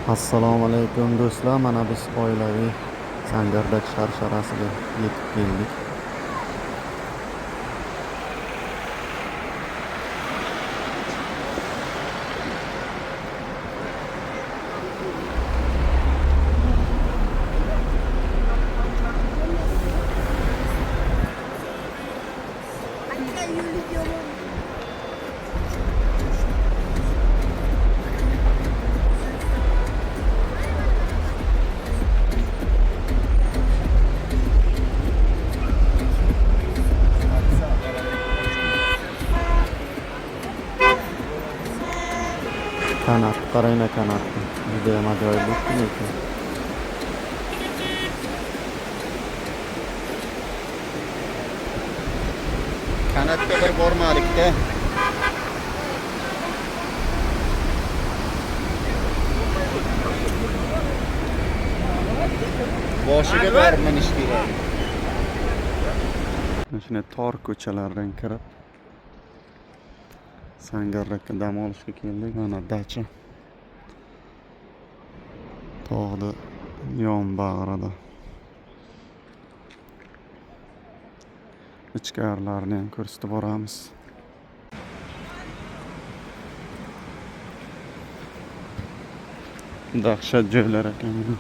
Assalomu alaykum do'stlar. Mana biz oilaviy Sangardak sharsharasiga yetib keldik. Kanat, qarayna kanatni. Judayam ajoyib lekin. Kanatga bir bormadik-da. Boshiga borib minish kerak. Shuna tor ko'chalardan kirib Sangarrakka dam olishga keldik. Mana dacha. Tog'da yonbag'rida. Ichkarilarni ham ko'rsatib boramiz. Dahshat joylar ekan bu.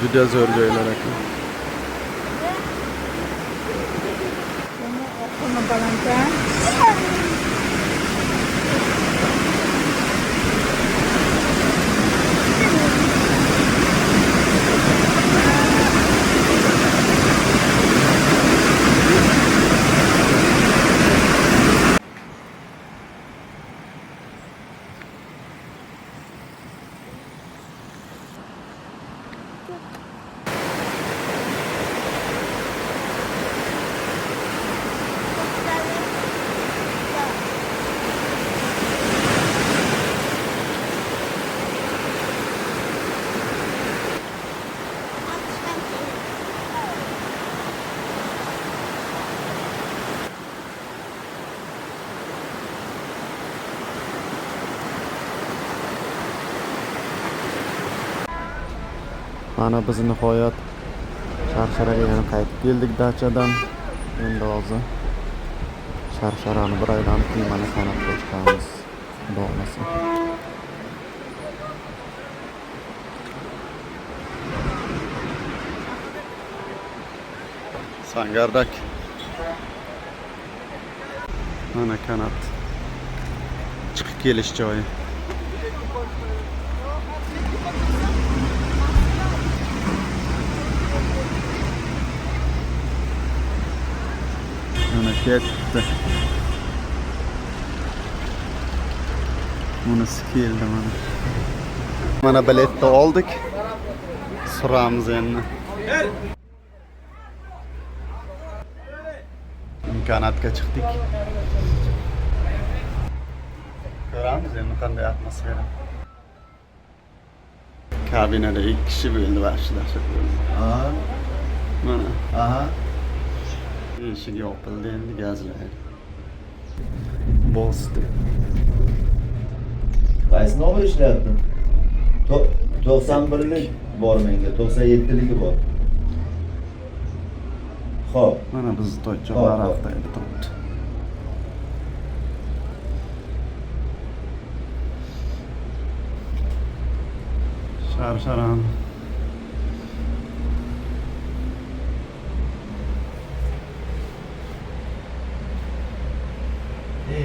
Juda zo'r joylar ekan. Mana biz nihoyat Sharsharaga yana qaytib keldik dachadan. Endi hozir Sharsharani bir aylanib keyin mana kanatga chiqamiz. Xudo xolasa. Sangardak. Mana kanat. Chiqib kelish joyi. Mana ketdi. Bunisi keldi mana. Mana biletni oldik. Suramiz endi. Kanatga chiqdik. Ko'ramiz endi qanday atmosfera. Kabinada 2 kishi bo'ldi, dahshat bo'ldi. Aha. Mana. Aha. Eshik yopildi endi gazlaydi. Bosdi. Qaysi nova ishlayapti? 91lik bor menga, 97ligi bor. Xo'p. Mana biz to'ychoqlar haftada turibdi. Sharsharan.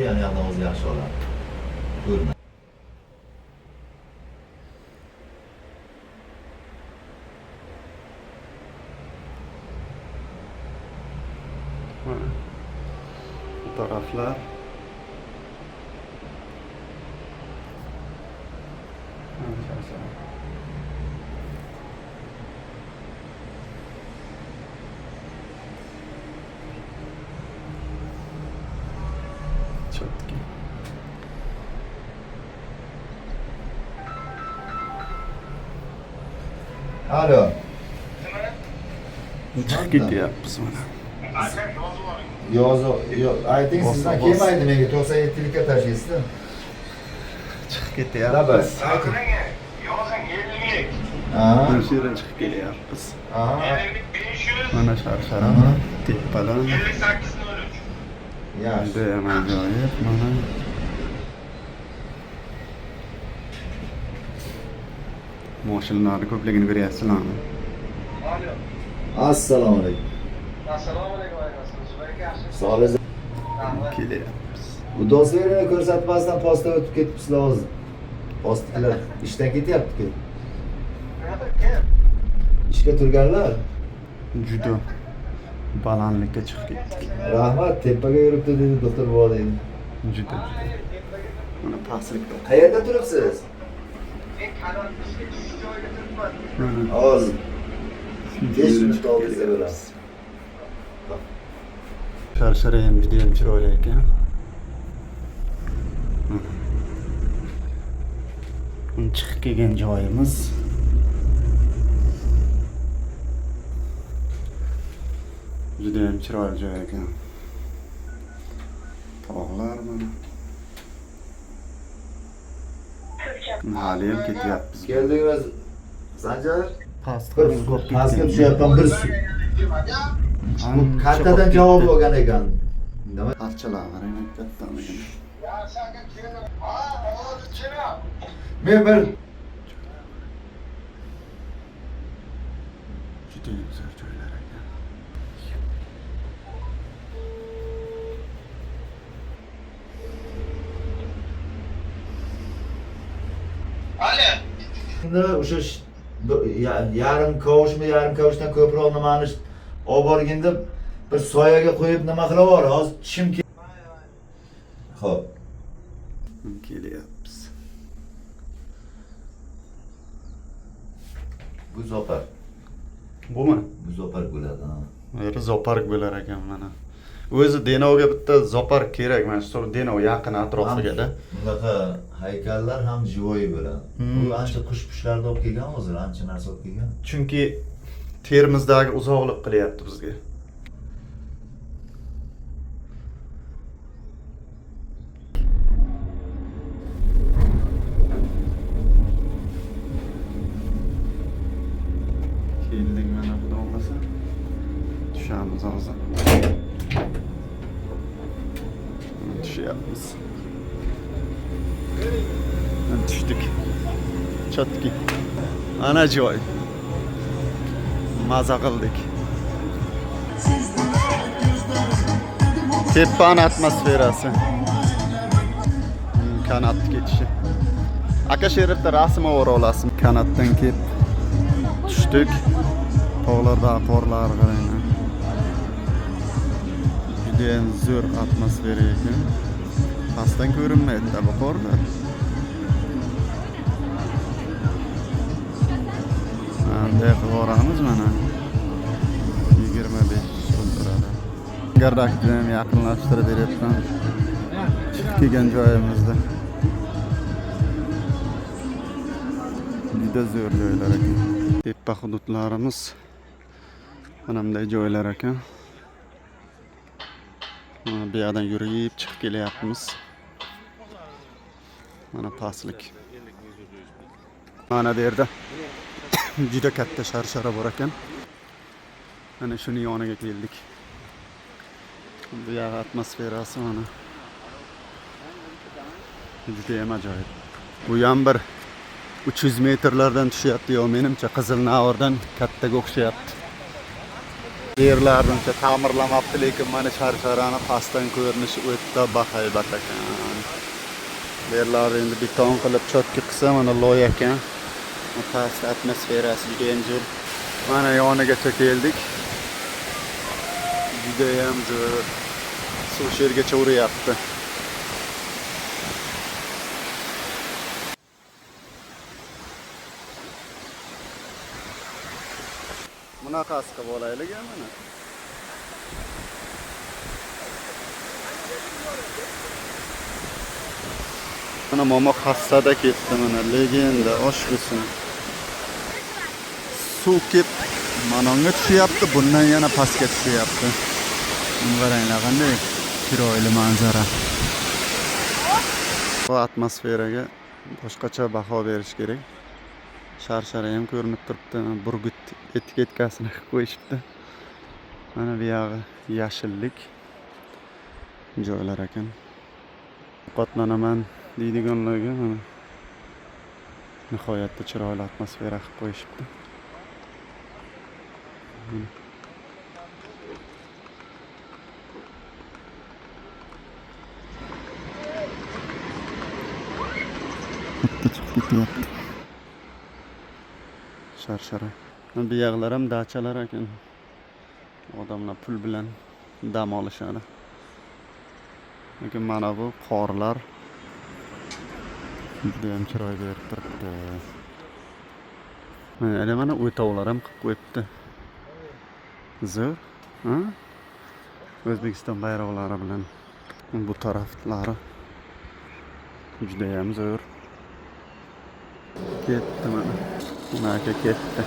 Yani yoqdan o'zi yaxshi oladi. Ko'rma. Bu taraflar. Четкий. Alo. Chiqib ketyapmiz mana. Ayting sizdan kelmaydi menga 97likka tashlaysizda. Chiqib Nima? ketyapmiz. Yozing 50lik. Ha. Mana shu yerdan chiqib kelyapmiz. Aha. 50lik 500. Mana Sharshara Aha. tepadan 5803. Yaxshi. judayam ajoyib mana. Mashinalarni ko'pligini ko'ryapsizlarmi? Alo. Assalomu alaykum. Assalomu alaykum. Zubayr yaxshimisiz? Sog'liq. Kelyapmiz. Udostverini ko'rsatmasdan posta o'tib ketibsizlar hozir. Postchilar ishdan ketyapti-ku. Kim? Ishga turganlar. Juda balandlikka chiqib ketdik. Rahmat, tepaga yuribdi dedi doktor bobo dedi. Juda. Mana pastlikda. Qayerda turibsiz? Men kanal ishga tushish joyiga turibman. Mana Hozir. 5 minut oldingizda bo'lasiz. Sharshara ham juda ham chiroyli ekan. Chiqib kelgan joyimiz. Juda ham chiroyli joy ekan. Tog'lar mana. Hali ham ketyapmiz. Keldingiz Sanjar? Pastga Pastga tushyapman bir su. Bu kattadan javob olgan ekan. Nima? Parchalar qarang kattaligini. Ya senga keling. Ha, hozir keling. Men bir Juda ham zo'r joylar ekan. Ali. endi o'sha yarim kavushdan ko'proq nimani olib borganda bir soyaga qo'yib nima qilib yubor. Hozir tishim Xo'p. Kelyapmiz. Bu zopar. Bumi? Bu zopar bo'ladi. Ha. Eri zopark bo'lar ekan mana. O'zi Denovga bitta zopark kerak, mana shu Denov yaqin atrofigada. Bunaqa haykallar ham jivoyi bo'ladi. Bu ancha qush-qushlarni olib kelgan hozir, ancha narsa olib kelgan. Chunki Termizdagi uzoqlik qilyapti bizga. Keldik mana xudo olmasa. Tushamiz hozir. Tushyapmiz. Tushdik. Chotki. Ana joy. Maza qildik. Tepani atmosferasi. Kanat ketishi. Aka sherifda rasm olib kanatdan kelib tushdik. Tog'larda qorlar qarang. Juda ham zo'r atmosfera ekan. Pastdan ko'rinmaydi bu qorlar. Bunday qilib boramiz mana. 25 so'm turadi. Gardakni ham yaqinlashtirib beryapman. Chiqib kelgan joyimizda. Juda zo'r joylar ekan. Tepa hududlarimiz mana bunday joylar ekan. Mana bu yerdan yurib chiqib kelyapmiz. Mana pastlik. Mana bu yerda juda katta Sharshara bor ekan. Mana shuni yoniga keldik. Bu yer atmosferasi mana. Juda ham ajoyib. Bu ham bir 300 metrlardan tushyapti, yo menimcha Qizilnavrdan kattaga o'xshayapti. Yerlarni ta'mirlamabdi, lekin mana Sharsharani pastdan ko'rinishi o'ta bahaybat ekan. Yerlarni endi beton qilib chotki qilsa mana loy ekan. Past atmosferasi juda ham zo'r. Mana yonigacha keldik. Juda ham zo'r. Suv shergacha uryapti. Bunaqasi qilib olaylik mana. Mana momo xassada ketdi mana, legenda oshgusi. suv kelib mana unga tushyapti, bundan yana pastga tushyapti. Buni qaranglar, qanday chiroyli manzara. Bu atmosferaga boshqacha baho berish kerak. Shar-shara ham ko'rinib turibdi. Burgut etiketkasini qo'yishibdi. Mana bu yog'i yashillik joylar ekan. Qotlanaman deydiganlarga mana nihoyatda chiroyli atmosfera qilib qo'yishibdi. Bitta chiqib ketyapti. Shar-shara. Bu yoqlar ham dachalar ekan. Odamlar pul bilan dam olishadi. Lekin mana bu qorlar juda ham chiroy berib turibdi. Mana o'tovlar ham qilib qo'yibdi. Zo'r, ha? O'zbekiston bayroqlari bilan bu taraflari juda ham zo'r. Ketdi mana. Aka ketdi.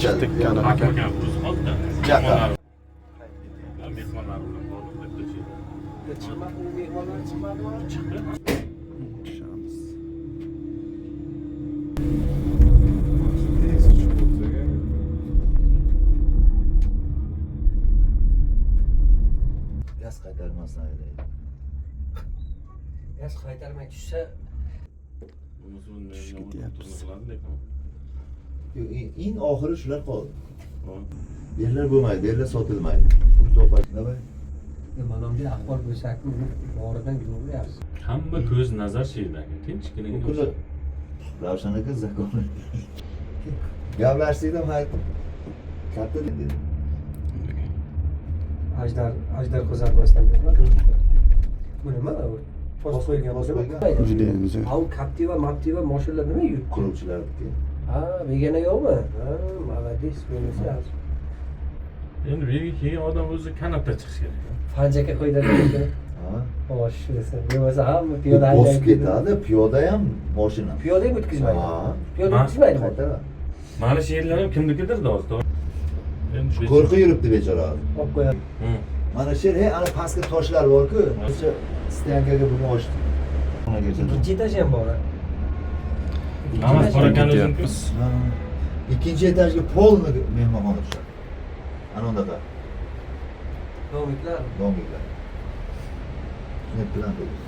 Chiqdik kanalga. Gaz qaytarmasdan aylaydi. Gaz qaytarmay tushsa in oxiri shular qoldi. Yerlar bo'lmaydi, yerlar sotilmaydi. Uzoq davay. mana bunday ahvol bo'lsa-ku, boridan yo'qlayapsiz. Hamma ko'z nazar sherdagi, tinchgina. Bu kuni Ravshan aka zakon. Gaplashdik ham aytdim. Katta dedi. Ajdar ko'rsatmasdan dedilar. Bu nima? Post qo'ygan bo'lsa, Juda ham zo'r. Au Captiva, Maptiva mashinalar nima yuribdi? Quruvchilarniki. Ha, begona yo'qmi? Ha, молодец, bo'lmasa yaxshi. Endi bu yerga kelgan odam o'zi kanatda chiqishi kerak. Fanjaka qo'ydilar. Ha. Xo'sh, shunisi. Bo'lmasa hamma piyoda Bosib ketadi, piyoda ham mashina. Piyoda ham o'tkazmaydi. Ha. Piyoda o'tkazmaydi. Qaytara. Mana shu yerlar ham kimnikidir hozir. Endi shu Qo'rqib yuribdi bechora. Olib qo'yadi. Mana shu ana pastga toshlar bor-ku. O'sha stankaga bu mosh. Ikkinchi etaj ham bor. Namoz qo'rakan o'zimku. Ikkinchi etajga polni mehmonxona tushadi. Ana undaqa Domiklar. domiklar. Shuni plan qo'ydik.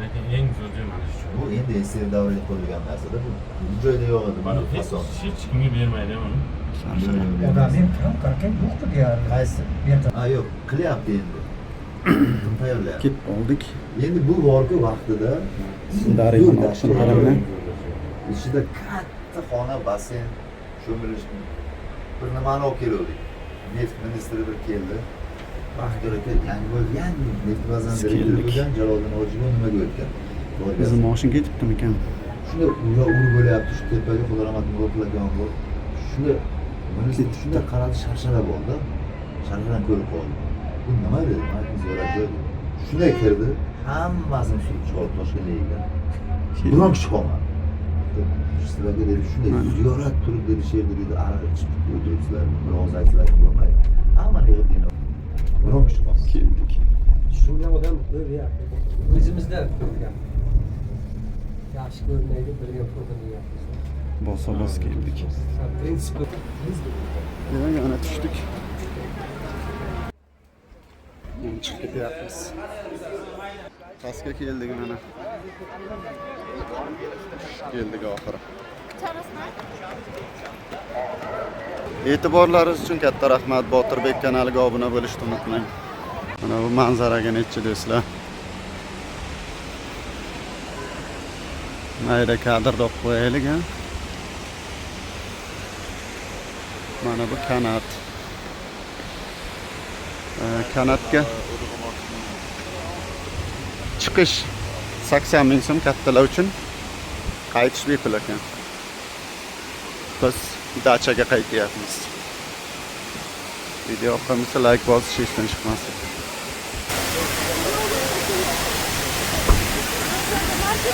Lekin eng zo'r joy mana shu. Bu endi SR davrida qo'yilgan narsa-da bu. Bu joyda yo'q edi. Mana Bu ason. hech kimga bermaydi uni. Odamning ham qarakan yo'qku deyarli. Qaysi? Bu yerda. Ha yo'q, qilyapti endi. Tayyorlayapti. Ketib oldik. Endi bu borku vaqtida Daryoning oqshom tarafdan ichida katta xona, basseyn, cho'milish bir nimani olib keldik. Neft ministri bir keldi. Baxtiyor aka yangi bo'lgan neft bazan direktori bo'lgan Jaloliddin Hojiyev nimaga o'tgan? Bizim mashina ketibdimikan? Shunda uya urib bo'lyapti shu tepaga Xudo rahmat muloqlagan bu. Shunda ministr shunda qaradi sharshara bo'ldi. Sharsharadan ko'rib qoldi. Bu nima dedi? Aytmiz yo'lak. Shunday kirdi. Hammasini suv chiqarib toshgan ekan. Biron kishi qolmadi. Sizlarga dedi shunday ziyorat turib dedi she'r dedi araq ichib o'tiribsizlar. Biroz aytsalar bo'lmaydi. Hammani yig'ib biron kishi qolmadi. Keldik. Shunga odam o'ylayapti. O'zimizda yaxshi ko'rinaydi, birga fotodan deyapmiz. Bosa-bos keldik. Prinsipi Yana tushdik. Chiqib ketyapmiz. Pastga keldik mana. Keldik oxiri. E'tiborlaringiz uchun katta rahmat. Botirbek kanaliga obuna bo'lishni unutmang. Mana bu manzaraga necha do'stlar. Mayda kadrda olib qo'yaylik ha. Mana bu kanat. Kanatga chiqish 80 ming so'm kattalar uchun, qaytish bepul ekan. Biz dachaga qaytyapmiz. Video yoqqansa like bosish esdan chiqmasin. Ha,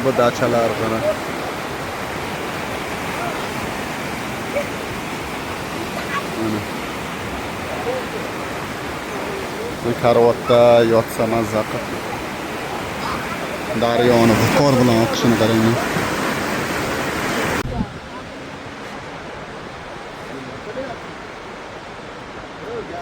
bu dachalar buni. Mana. Bu karavotda yotsa mazza qilib. Daryoni buxor bilan oqishini qarang. Ya,